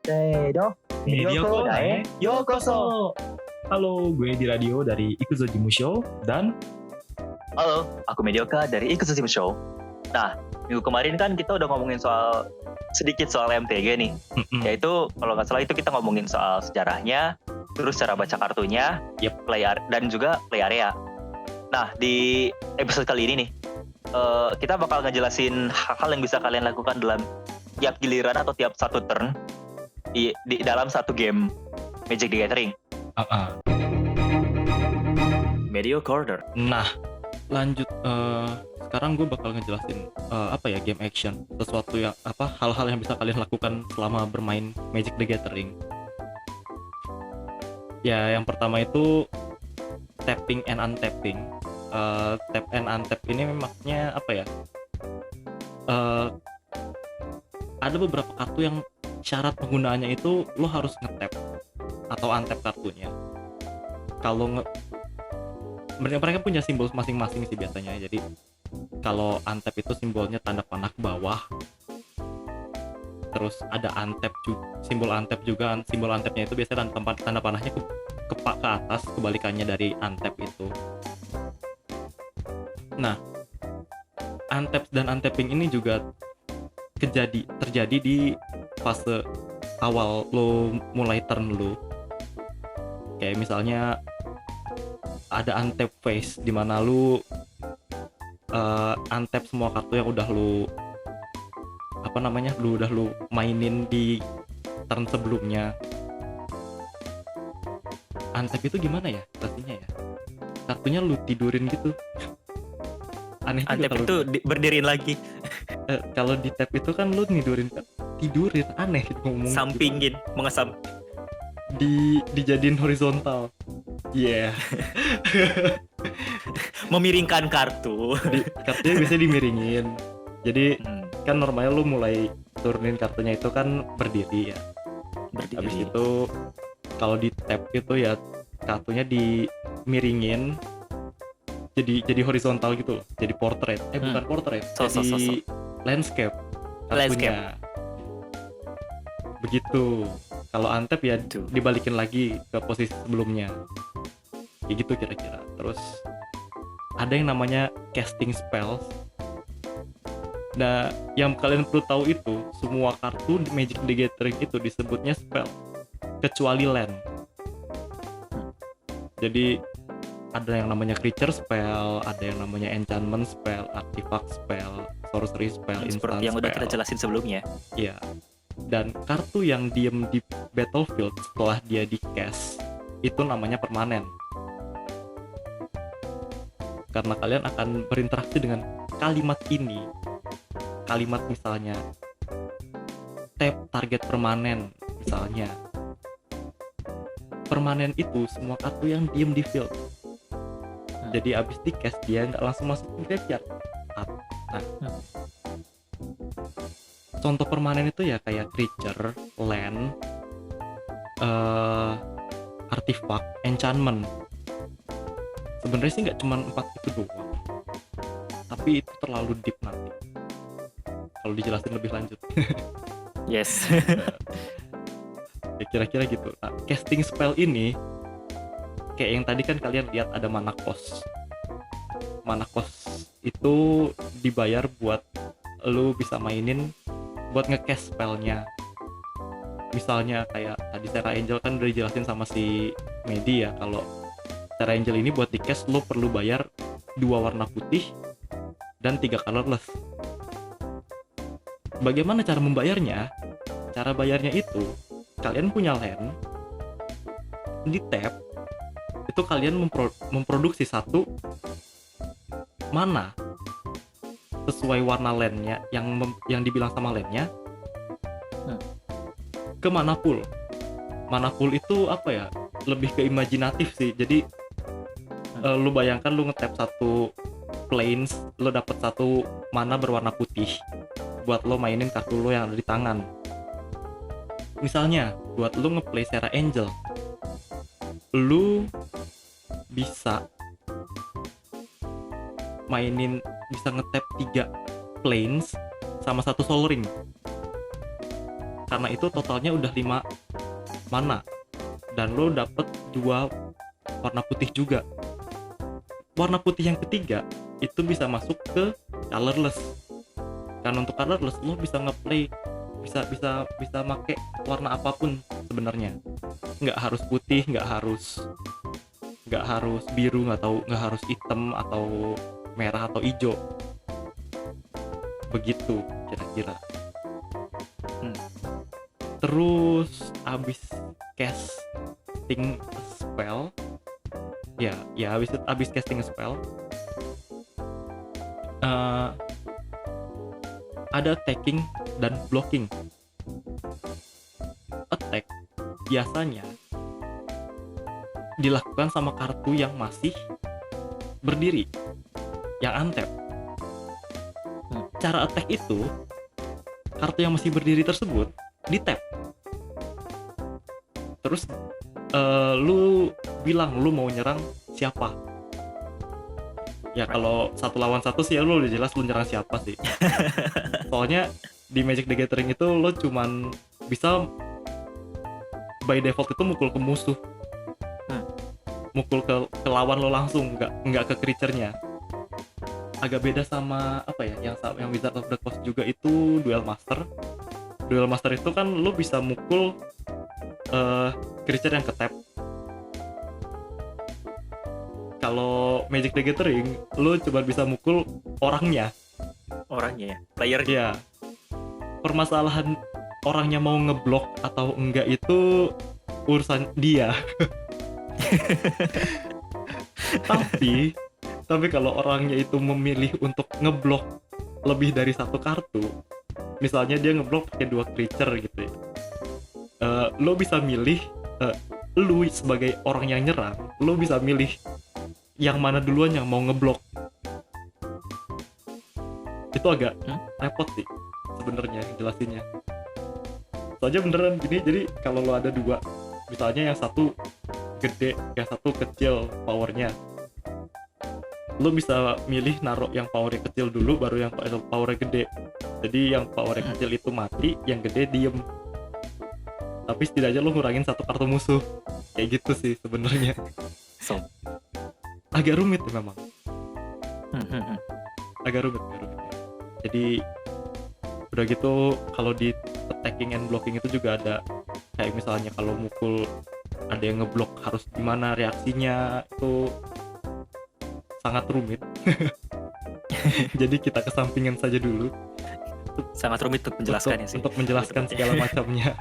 せーの、Medioko Medioko Dae Yokoso. Halo, gue di radio dari Ikuzo Jimusho dan Halo, aku Medioka dari Ikuzo Show. Nah, minggu kemarin kan kita udah ngomongin sedikit soal MTG nih. Yaitu kalau nggak salah itu kita ngomongin soal sejarahnya, terus cara baca kartunya, dan juga play area. Nah, di episode kali ini nih, kita bakal ngejelasin hal-hal yang bisa kalian lakukan dalam tiap giliran atau tiap satu turn di dalam satu game Magic the Gathering. Medio Corner. Nah, lanjut. Sekarang gue bakal ngejelasin game action, sesuatu yang hal-hal yang bisa kalian lakukan selama bermain Magic the Gathering. Ya, yang pertama itu tapping and untapping. Tap and untap ini maksudnya apa ya? Ada beberapa kartu yang syarat penggunaannya itu lo harus nge-tap atau untap kartunya. Kalau mereka punya simbol masing-masing sih biasanya. Jadi kalau untap itu simbolnya tanda panah ke bawah. Terus ada untap juga, simbol untap juga. Simbol untapnya itu biasanya tanda panahnya ke atas, kebalikannya dari untap itu. Nah, untap dan untapping ini juga terjadi di fase awal lo mulai turn lo. Kayak misalnya ada untap phase di mana lu untap semua kartu yang udah lu mainin di turn sebelumnya. Untap itu gimana ya artinya ya? Kartunya lu tidurin gitu. Aneh juga. Untap itu berdiriin lagi. Kalau di tap itu kan lu tidurin aneh ngomong. Sampingin, gitu. Mengesam. Dijadiin horizontal. Iya. Yeah. Memiringkan kartu. Kartunya biasanya dimiringin. Jadi kan normalnya lu mulai turunin kartunya itu kan berdiri ya. Habis itu kalau di tap itu ya kartunya dimiringin jadi horizontal gitu loh. Jadi portrait. Bukan portrait. Jadi landscape kartunya. Begitu. Kalau untap ya dibalikin lagi ke posisi sebelumnya. Kayak gitu kira-kira. Terus ada yang namanya casting spells. Nah, yang kalian perlu tahu itu semua kartu di Magic the Gathering itu disebutnya spell kecuali land. Jadi ada yang namanya creature spell, ada yang namanya enchantment spell, artifact spell, sorcery spell, instant spell. Yang udah kita jelasin sebelumnya. Iya. Dan kartu yang diem di battlefield setelah dia di cast itu namanya permanen. Karena kalian akan berinteraksi dengan kalimat ini. Kalimat misalnya tap target permanen misalnya. Permanen itu semua kartu yang diem di field. Jadi abis di cast dia nggak langsung masuk ke graveyard. Contoh permanen itu ya kayak creature, land, artifact, enchantment. Sebenarnya sih nggak cuma 4 itu doang, tapi itu terlalu deep nanti kalau dijelasin lebih lanjut. Yes. Ya, kira-kira gitu. Nah, casting spell ini kayak yang tadi kan kalian lihat ada mana cost. Mana cost itu dibayar buat lu bisa mainin buat nge-cast spellnya. Misalnya kayak tadi Terra Angel kan udah dijelasin sama si Medi ya, kalau Terra Angel ini buat di-cast lo perlu bayar 2 warna putih dan 3 colorless. Bagaimana cara membayarnya? Cara bayarnya itu kalian punya land di tap, itu kalian memproduksi 1 mana sesuai warna landnya yang dibilang sama landnya ke mana pool. Mana pool itu apa ya, lebih ke imajinatif sih. Jadi lu bayangkan lu ngetap 1 plains, lu dapet 1 mana berwarna putih buat lo mainin kartu lo yang ada di tangan. Misalnya buat lu ngeplay Terra Angel, lu bisa ngetap 3 plains sama 1 Sol Ring. Karena itu totalnya udah 5 mana. Dan lo dapet 2 warna putih juga. Warna putih yang ketiga itu bisa masuk ke colorless. Karena untuk colorless lo bisa ngeplay, bisa make warna apapun sebenarnya. Nggak harus putih, nggak harus biru, nggak harus hitam atau merah atau hijau. Begitu kira-kira. Terus abis casting spell, abis casting spell, ada attacking dan blocking. Attack biasanya dilakukan sama kartu yang masih berdiri, yang untap. Cara attack itu, kartu yang masih berdiri tersebut di tap. Terus lu bilang lu mau nyerang siapa. Ya kalau 1 lawan 1 sih ya lu udah jelas lu nyerang siapa sih. Soalnya di Magic the Gathering itu lo cuman bisa by default itu mukul ke musuh. Mukul ke lawan lo langsung, nggak ke creature-nya. Agak beda sama apa ya, yang Wizard of the Coast juga itu Duel Master. Duel Master itu kan lo bisa mukul creature yang ke tap. Kalau Magic the Gathering lo cuma bisa mukul orangnya ya, player. Iya. Permasalahan orangnya mau ngeblok atau enggak itu urusan dia. Tapi kalau orangnya itu memilih untuk ngeblok lebih dari 1 kartu, misalnya dia ngeblok pakai 2 creature gitu ya, lo bisa milih, lo sebagai orang yang nyerang, lo bisa milih yang mana duluan yang mau ngeblok. Itu agak repot sih sebenarnya jelasinnya. Soalnya beneran gini, jadi kalau lo ada 2, misalnya yang satu gede, yang satu kecil powernya, lo bisa milih naruh yang powernya kecil dulu baru yang powernya gede. Jadi yang powernya kecil itu mati, yang gede diem. Tapi setidaknya lo ngurangin 1 kartu musuh. Kayak gitu sih sebenarnya. Agak rumit memang. Agak rumit. Jadi udah gitu kalau di attacking and blocking itu juga ada kayak misalnya kalau mukul ada yang ngeblok harus gimana reaksinya, itu sangat rumit. Jadi kita kesampingan saja dulu. Sangat rumit untuk menjelaskannya sih. Untuk menjelaskan segala macamnya.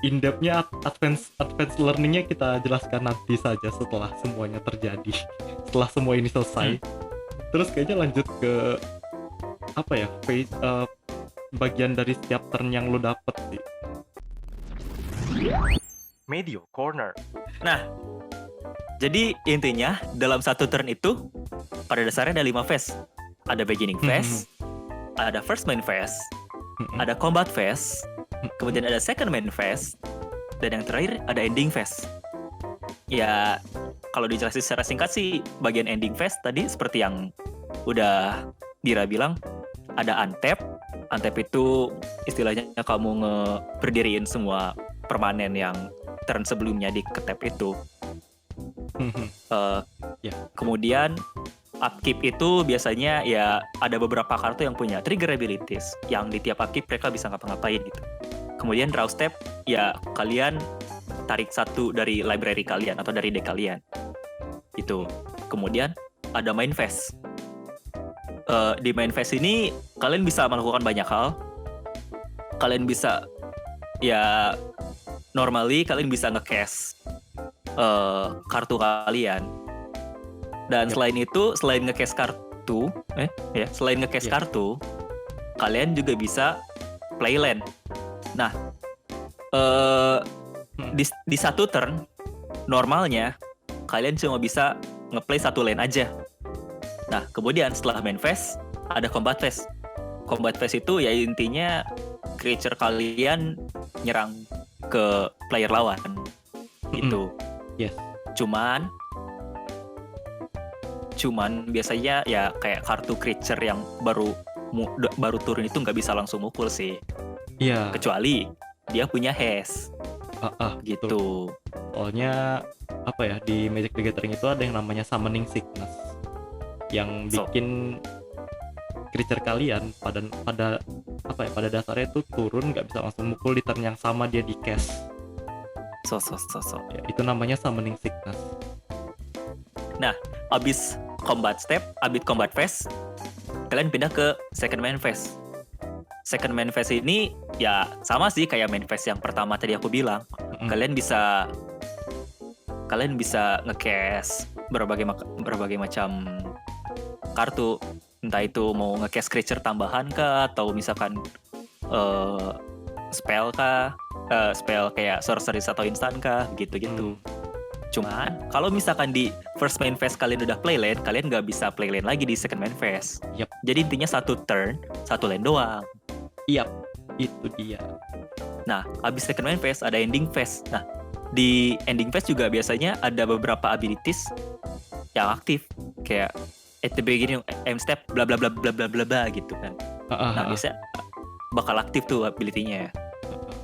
In-depth-nya, advance learning-nya kita jelaskan nanti saja setelah semuanya terjadi. Setelah semua ini selesai. Terus kayaknya lanjut ke apa ya? Bagian dari setiap turn yang lo dapet sih. Medio Corner. Nah, jadi intinya dalam 1 turn itu pada dasarnya ada 5 phase. Ada beginning phase, ada first main phase, ada combat phase, kemudian ada second main phase, dan yang terakhir ada ending phase. Ya, kalau dijelasin secara singkat sih, bagian ending phase tadi seperti yang udah Dira bilang, ada untap. Untap itu istilahnya kamu berdiriin semua permanen yang turn sebelumnya di ketap itu. Kemudian upkeep itu biasanya ya ada beberapa kartu yang punya trigger abilities yang di tiap upkeep mereka bisa ngapa-ngapain gitu. Kemudian draw step, ya kalian tarik 1 dari library kalian atau dari deck kalian itu. Kemudian ada main phase. Di main phase ini kalian bisa melakukan banyak hal. Kalian bisa ya normally kalian bisa nge-cast kartu kalian. Dan selain itu, selain nge-cast kartu, kartu, kalian juga bisa play land. Nah, di 1 turn normalnya kalian cuma bisa nge-play 1 land aja. Nah, kemudian setelah main phase ada combat phase. Combat phase itu ya intinya creature kalian nyerang ke player lawan. Gitu. Yes. Cuman biasanya ya kayak kartu creature yang baru baru turun itu nggak bisa langsung mukul sih, Iya. kecuali dia punya haste Betul. gitu. Soalnya apa ya, di Magic the Gathering itu ada yang namanya summoning sickness yang bikin creature kalian pada pada dasarnya itu turun nggak bisa langsung mukul di turn yang sama dia di cast. So. Ya, itu namanya summoning sickness. Abis combat step, abis combat phase, kalian pindah ke second main phase. Second main phase ini ya sama sih kayak main phase yang pertama tadi aku bilang. Kalian bisa nge-cast berbagai macam kartu, entah itu mau nge-cast creature tambahan kah, atau misalkan spell kah, spell kayak sorcery atau instant kah, gitu-gitu. Cuman kalau misalkan di first main phase kalian udah play lane, kalian nggak bisa play lane lagi di second main phase. Yap. Jadi intinya satu turn, satu lane doang. Yap, itu dia. Nah, abis second main phase ada ending phase. Nah, di ending phase juga biasanya ada beberapa abilities yang aktif, kayak at the beginning aim step bla bla bla bla bla bla bla gitu kan. Nah, biasanya bakal aktif tuh ability-nya.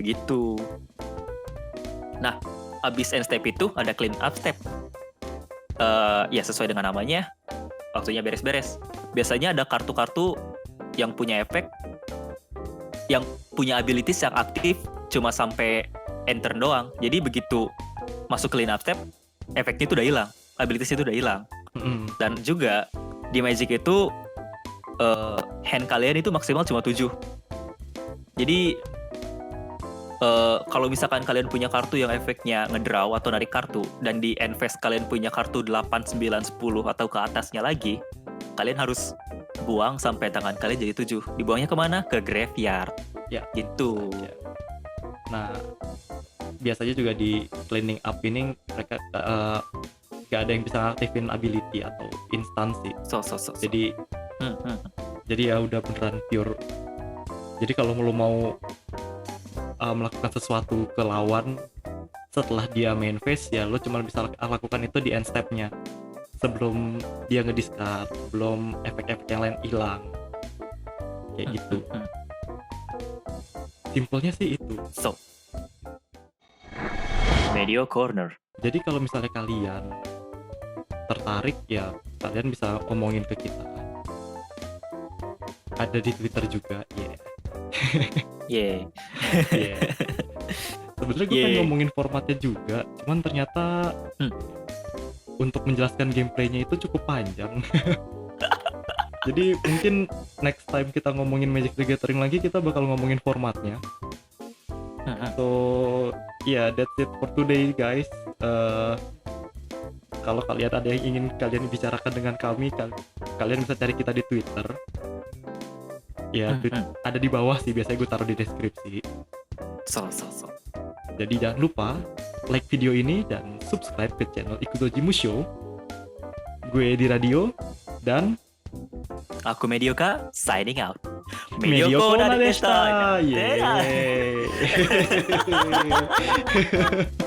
Begitu. Nah, abis end step itu ada clean up step. Ya sesuai dengan namanya, waktunya beres-beres. Biasanya ada kartu-kartu yang punya efek, yang punya abilities yang aktif cuma sampai end turn doang. Jadi begitu masuk clean up step, efeknya itu udah hilang, abilities itu udah hilang. Dan juga di Magic itu hand kalian itu maksimal cuma 7. Jadi kalau misalkan kalian punya kartu yang efeknya ngedraw atau narik kartu, dan di end phase kalian punya kartu 8, 9, 10 atau ke atasnya lagi, kalian harus buang sampai tangan kalian jadi 7. Dibuangnya kemana? Ke graveyard. Ya, gitu. Nah, biasanya juga di cleaning up ini mereka gak ada yang bisa aktifin ability atau instansi. Jadi ya udah beneran pure. Jadi kalau lo mau melakukan sesuatu ke lawan setelah dia main phase, ya lo cuma bisa lakukan itu di end stepnya, sebelum dia ngediscard, sebelum efek-efek yang lain hilang, kayak gitu. Simpelnya sih itu. Medio Corner. Jadi kalau misalnya kalian tertarik, ya kalian bisa omongin ke kita. Ada di Twitter juga, Yeah. Sebenarnya gue pengen ngomongin formatnya juga, cuman ternyata untuk menjelaskan gameplaynya itu cukup panjang. Jadi mungkin next time kita ngomongin Magic the Gathering lagi, kita bakal ngomongin formatnya. So that's it for today guys. Kalau kalian ada yang ingin kalian bicarakan dengan kami, kalian bisa cari kita di Twitter. Ada di bawah sih, biasanya gue taruh di deskripsi. Jadi jangan lupa like video ini dan subscribe ke channel Ikudojimu Show. Gue di radio, dan aku Medioka signing out. Medioko Medioka Nadeshita. Nadeshita. Yeay.